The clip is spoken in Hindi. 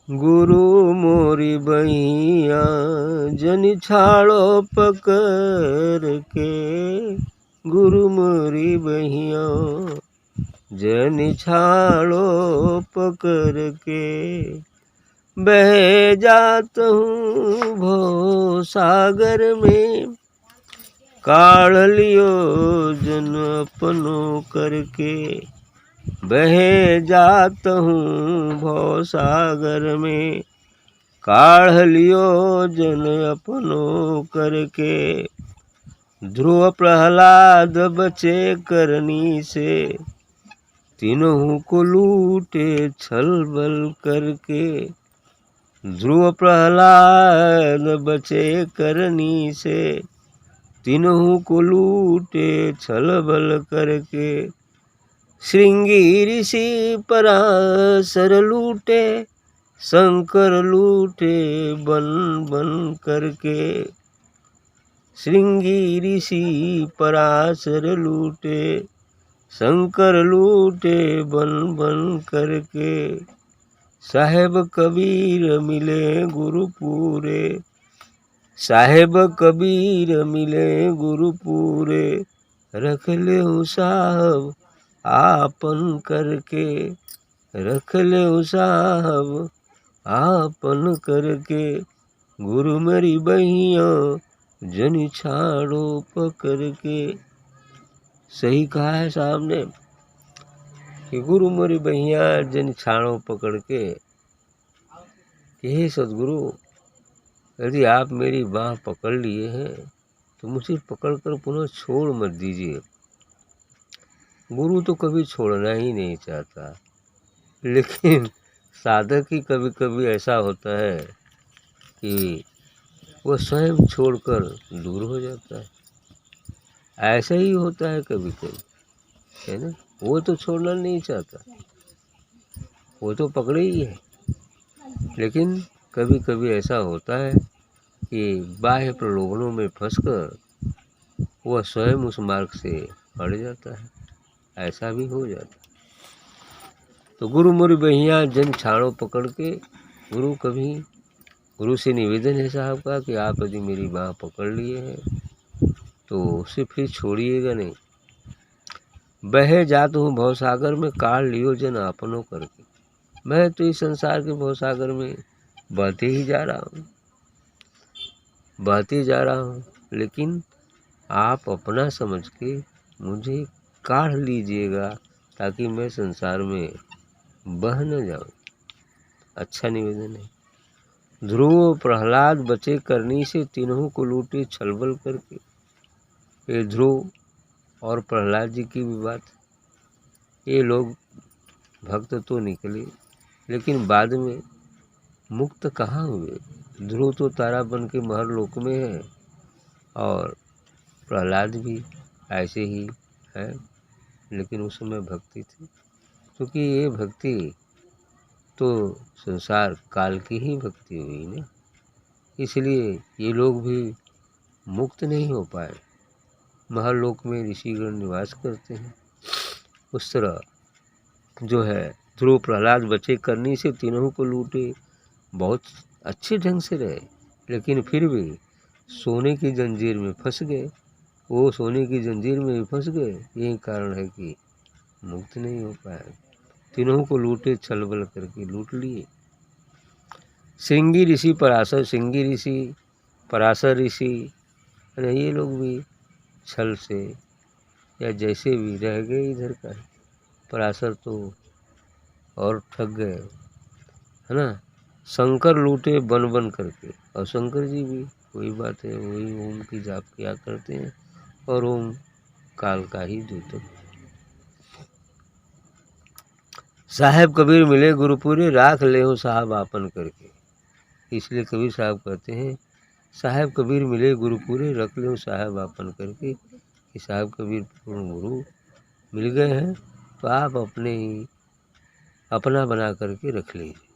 गुरु मोरी बहिया जन छाड़ो पकड़ के, गुरु मोरी बहिया जन छाड़ो पकड़ के, बह जात हूँ भव सागर में, काढ़ लियो जन अपनो करके, बह जात हूँ भव सागर में, काढ़ लियो जन अपनो करके, ध्रुव प्रहलाद बचे करनी से, तीनों को लूटे छल बल करके, ध्रुव प्रहलाद बचे करनी से, तीनों को लूटे छल बल करके, श्रृंगी ऋषि पराशर लूटे, शंकर लूटे बन बन करके, श्रृंगी ऋषि पराशर लूटे, शंकर लूटे बन बन करके, साहेब कबीर मिले गुरु पूरे, साहेब कबीर मिले गुरु पूरे, रख ले साहब आपन करके, रख ले साहब आपन करके, गुरु मेरी बहिया जन छाड़ो पकड़ के। सही कहा है साहब ने कि गुरु मेरी बहिया जन छाड़ो पकड़ के, कि हे सदगुरु, यदि आप मेरी बाह पकड़ लिए हैं तो मुझे पकड़कर पुनः छोड़ मत दीजिए। गुरु तो कभी छोड़ना ही नहीं चाहता, लेकिन साधक ही कभी कभी ऐसा होता है कि वह स्वयं छोड़कर दूर हो जाता है। ऐसा ही होता है कभी कभी, है ना। वो तो छोड़ना नहीं चाहता, वो तो पकड़े ही है, लेकिन कभी कभी ऐसा होता है कि बाह्य प्रलोभनों में फंसकर वह स्वयं उस मार्ग से हट जाता है। ऐसा भी हो जाता है। तो गुरु मोरी बहिया जन छाड़ो पकड़ के, गुरु से निवेदन है साहब का कि आप यदि मेरी बाह पकड़ लिए हैं तो उसे फिर छोड़िएगा नहीं। बह जात हूँ भवसागर में, काढ़ लियो जन आपनो करके। मैं तो इस संसार के भवसागर में बहते ही जा रहा हूँ, बहते जा रहा हूँ, लेकिन आप अपना समझ के मुझे काढ़ लीजिएगा ताकि मैं संसार में बह न जाऊँ। अच्छा निवेदन है। ध्रुव प्रहलाद बचे करनी से, तीनों को लूटे छलबल करके। ये ध्रुव और प्रहलाद जी की भी बात, ये लोग भक्त तो निकले लेकिन बाद में मुक्त कहाँ हुए। ध्रुव तो तारा बन के महर लोक में है और प्रहलाद भी ऐसे ही है, लेकिन उस समय भक्ति थी, क्योंकि ये भक्ति तो संसार काल की ही भक्ति हुई ना, इसलिए ये लोग भी मुक्त नहीं हो पाए। महर लोक में ऋषिगण निवास करते हैं। उस तरह जो है ध्रुव प्रहलाद बचे करनी से, तीनों को लूटे, बहुत अच्छे ढंग से रहे, लेकिन फिर भी सोने की जंजीर में फंस गए। वो सोने की जंजीर में फंस गए, यही कारण है कि मुक्त नहीं हो पाए। तीनों को लूटे, छलबल करके लूट लिए। श्रृंगी ऋषि पराशर, श्रृंगी ऋषि पराशर ऋषि, ये लोग भी छल से या जैसे भी रह गए इधर का। पराशर तो और ठग गए, है ना। शंकर लूटे बन बन करके, और शंकर जी भी वही बात है, वही ओम की जाप किया करते हैं और ओम काल का ही दूत। साहेब कबीर मिले गुरुपुरी, राख ले हो साहब आपन करके। इसलिए कबीर साहब कहते हैं साहेब कबीर मिले गुरुपुरी, रख ले हो साहब आपन करके, कि साहब कबीर पूर्ण गुरु मिल गए हैं तो आप अपने ही अपना बना करके रख लीजिए।